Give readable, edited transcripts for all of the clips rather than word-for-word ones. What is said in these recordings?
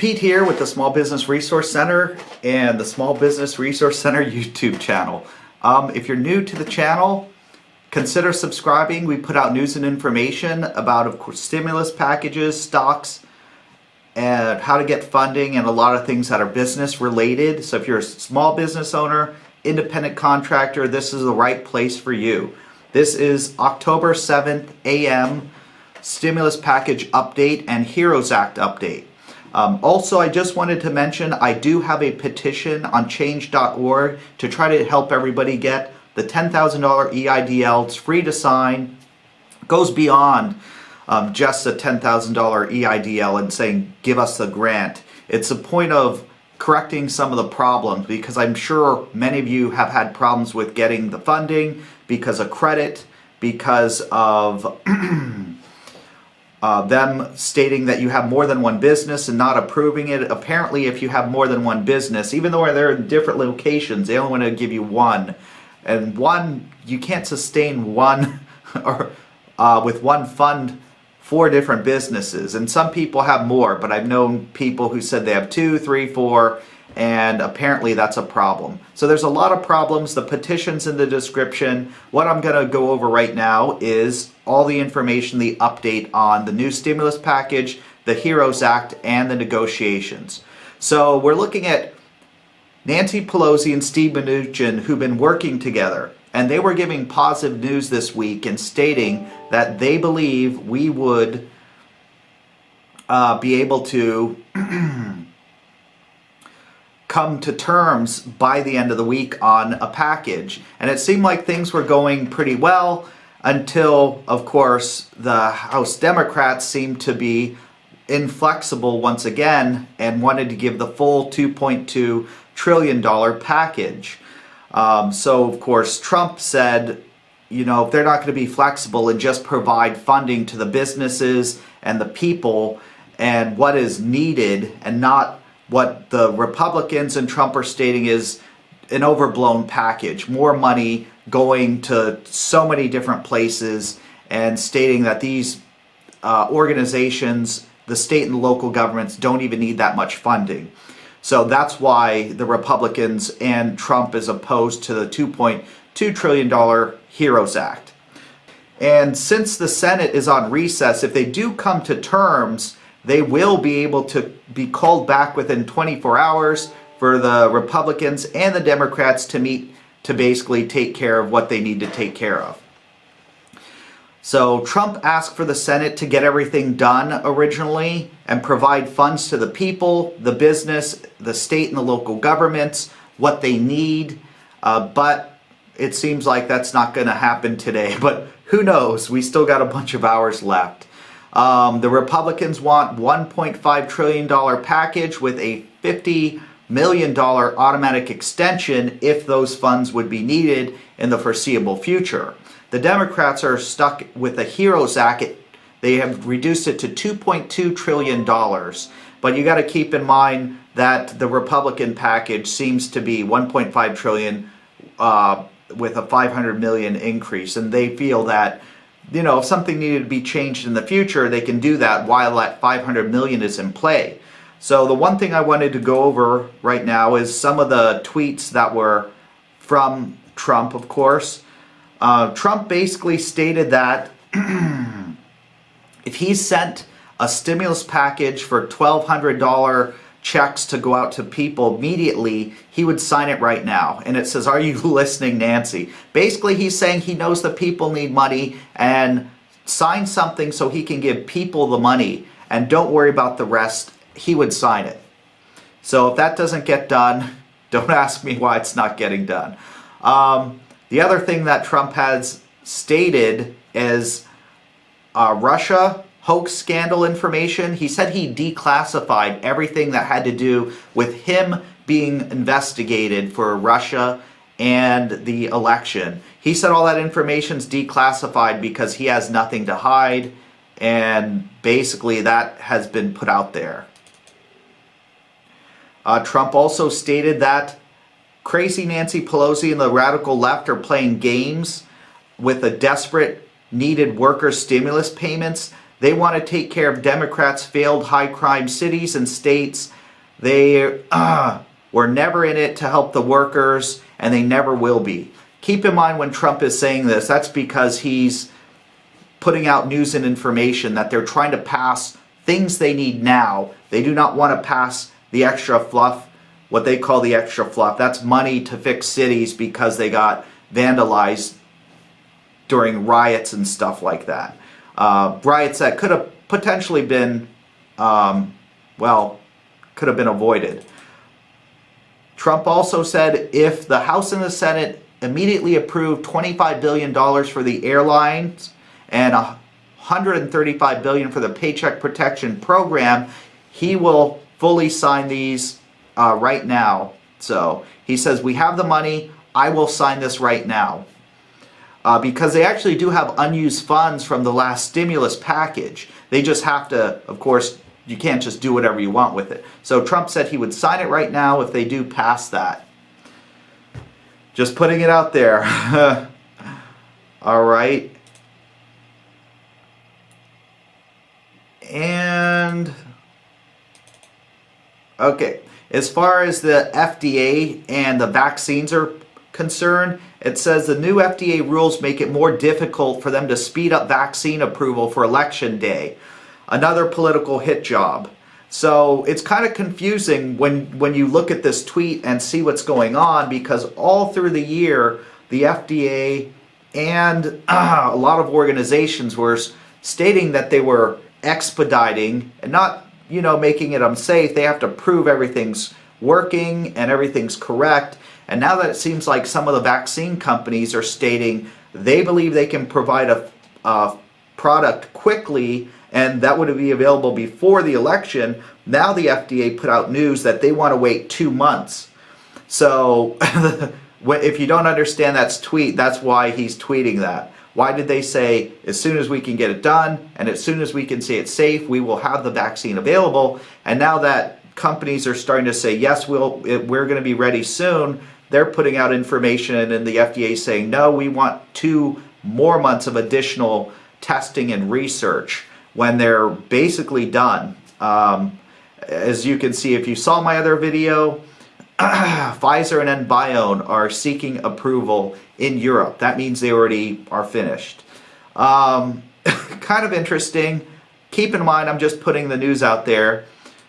Pete here with the Small Business Resource Center and the Small Business Resource Center YouTube channel. If you're new to the channel, consider subscribing. We put out news and information about, of course, stimulus packages, stocks, and how to get funding, and a lot of things that are business related. So if you're a small business owner, independent contractor, this is the right place for you. This is October 7th AM Stimulus Package Update and HEROES Act Update. Also, I just wanted to mention I do have a petition on change.org to try to help everybody get the $10,000 EIDL. It's free to sign. It goes beyond just a $10,000 EIDL and saying give us the grant. It's a point of correcting some of the problems, because I'm sure many of you have had problems with getting the funding because of credit, because of them stating that you have more than one business and not approving it. Apparently, if you have more than one business, even though they're in different locations, they only want to give you one. And one, you can't sustain one or with one fund 4 different businesses. And some people have more, but I've known people who said they have 2, 3, 4, and apparently that's a problem. So there's a lot of problems. The petition's in the description. What I'm going to go over right now is all the information, the update on the new stimulus package, the HEROES Act, and the negotiations. So we're looking at Nancy Pelosi and Steve Mnuchin, who've been working together, and they were giving positive news this week and stating that they believe we would be able to come to terms by the end of the week on a package. And it seemed like things were going pretty well until, of course, the House Democrats seemed to be inflexible once again and wanted to give the full $2.2 trillion package. So, of course, Trump said, you know, if they're not going to be flexible and just provide funding to the businesses and the people and what is needed, and not what the Republicans and Trump are stating is an overblown package, more money going to so many different places, and stating that these organizations, the state and local governments, don't even need that much funding. So that's why the Republicans and Trump is opposed to the $2.2 trillion HEROES Act. And since the Senate is on recess, if they do come to terms, they will be able to be called back within 24 hours for the Republicans and the Democrats to meet to basically take care of what they need to take care of. So Trump asked for the Senate to get everything done originally and provide funds to the people, the business, the state and the local governments, what they need. But it seems like that's not going to happen today. But who knows? We still got a bunch of hours left. The Republicans want $1.5 trillion package with a $50 million automatic extension if those funds would be needed in the foreseeable future. The Democrats are stuck with the HEROES Act. They have reduced it to $2.2 trillion. But you got to keep in mind that the Republican package seems to be $1.5 trillion with a $500 million increase. And they feel that, you know, if something needed to be changed in the future, they can do that while that $500 million is in play. So the one thing I wanted to go over right now is some of the tweets that were from Trump, of course. Trump basically stated that if he sent a stimulus package for $1,200 checks to go out to people immediately, he would sign it right now. And it says, "Are you listening, Nancy?" Basically, he's saying he knows the people need money, and sign something so he can give people the money, and don't worry about the rest. He would sign it. So if that doesn't get done, don't ask me why it's not getting done. The other thing that Trump has stated is Russia hoax scandal information. He said he declassified everything that had to do with him being investigated for Russia and the election. He said all that information's declassified because he has nothing to hide, and basically that has been put out there. Trump also stated that crazy Nancy Pelosi and the radical left are playing games with the desperate needed worker stimulus payments. They want to take care of Democrats' failed high crime cities and states. They were never in it to help the workers, and they never will be. Keep in mind when Trump is saying this, that's because he's putting out news and information that they're trying to pass things they need now. They do not want to pass the extra fluff, what they call the extra fluff. That's money to fix cities because they got vandalized during riots and stuff like that. Riots that could have potentially been, could have been avoided. Trump also said if the House and the Senate immediately approved $25 billion for the airlines and $135 billion for the Paycheck Protection Program, he will fully sign these right now. So he says, we have the money, I will sign this right now. Because they actually do have unused funds from the last stimulus package. They just have to, of course, you can't just do whatever you want with it. So Trump said he would sign it right now if they do pass that. Just putting it out there. All right. And, okay, as far as the FDA and the vaccines are concerned, it says the new FDA rules make it more difficult for them to speed up vaccine approval for Election Day. Another political hit job. So it's kind of confusing when you look at this tweet and see what's going on, because all through the year, the FDA and a lot of organizations were stating that they were expediting and not, making it unsafe. They have to prove everything's working and everything's correct. And now that it seems like some of the vaccine companies are stating they believe they can provide a product quickly and that would be available before the election, now the FDA put out news that they want to wait 2 months. So if you don't understand that tweet, that's why he's tweeting that. Why did they say, as soon as we can get it done and as soon as we can say it's safe, we will have the vaccine available? And now that companies are starting to say, yes, we're going to be ready soon, they're putting out information and the FDA is saying, no, we want 2 more months of additional testing and research when they're basically done. As you can see, if you saw my other video, Pfizer and Enbione are seeking approval in Europe. That means they already are finished. Kind of interesting. Keep in mind, I'm just putting the news out there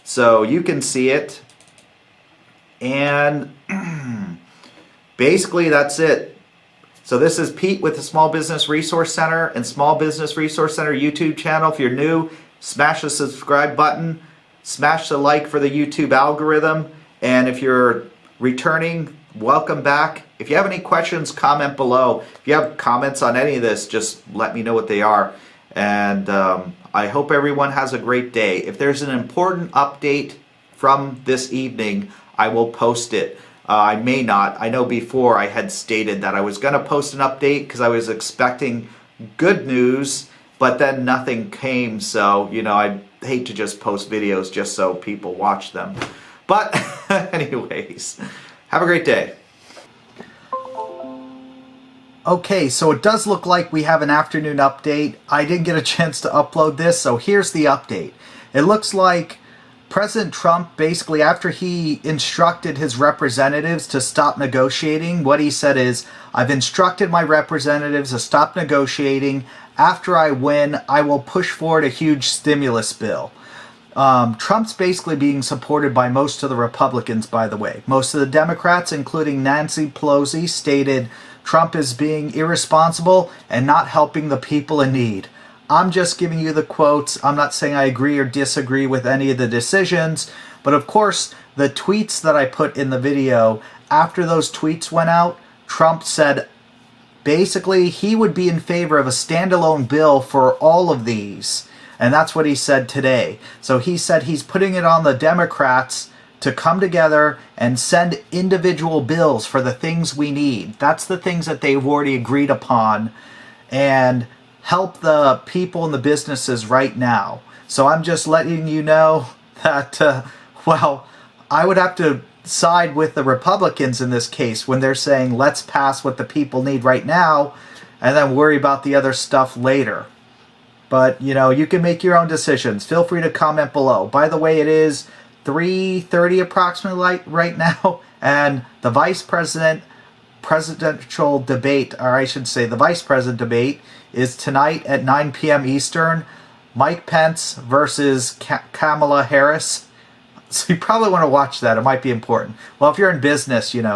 so you can see it. And basically that's it. So this is Pete with the Small Business Resource Center and Small Business Resource Center YouTube channel. If you're new, smash the subscribe button, smash the like for the YouTube algorithm, and if you're returning, welcome back. If you have any questions, comment below. If you have comments on any of this, just let me know what they are. And I hope everyone has a great day. If there's an important update from this evening, I will post it. I may not. I know before I had stated that I was going to post an update because I was expecting good news, but then nothing came. So, I hate to just post videos just so people watch them. But anyways, have a great day. Okay, so it does look like we have an afternoon update. I didn't get a chance to upload this, so here's the update. It looks like President Trump, basically after he instructed his representatives to stop negotiating, what he said is, I've instructed my representatives to stop negotiating. After I win, I will push forward a huge stimulus bill. Trump's basically being supported by most of the Republicans, by the way. Most of the Democrats, including Nancy Pelosi, stated Trump is being irresponsible and not helping the people in need. I'm just giving you the quotes. I'm not saying I agree or disagree with any of the decisions, but of course, the tweets that I put in the video, after those tweets went out, Trump said basically he would be in favor of a standalone bill for all of these. And that's what he said today. So he said he's putting it on the Democrats to come together and send individual bills for the things we need. That's the things that they've already agreed upon, and help the people and the businesses right now. So I'm just letting you know that, I would have to side with the Republicans in this case when they're saying let's pass what the people need right now and then worry about the other stuff later. But, you can make your own decisions. Feel free to comment below. By the way, it is 3:30 approximately right now, and the presidential debate, or I should say the vice president debate, is tonight at 9 p.m. Eastern. Mike Pence versus Kamala Harris. So you probably want to watch that. It might be important. Well, if you're in business, And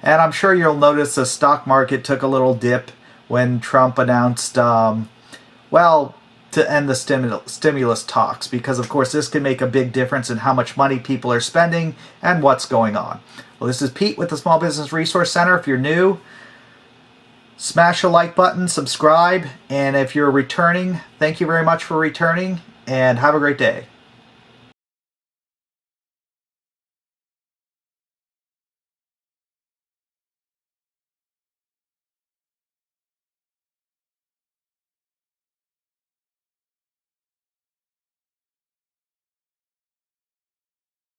I'm sure you'll notice the stock market took a little dip when Trump announced, to end the stimulus talks. Because, of course, this can make a big difference in how much money people are spending and what's going on. Well, this is Pete with the Small Business Resource Center. If you're new, smash the like button, subscribe. And if you're returning, thank you very much for returning. And have a great day.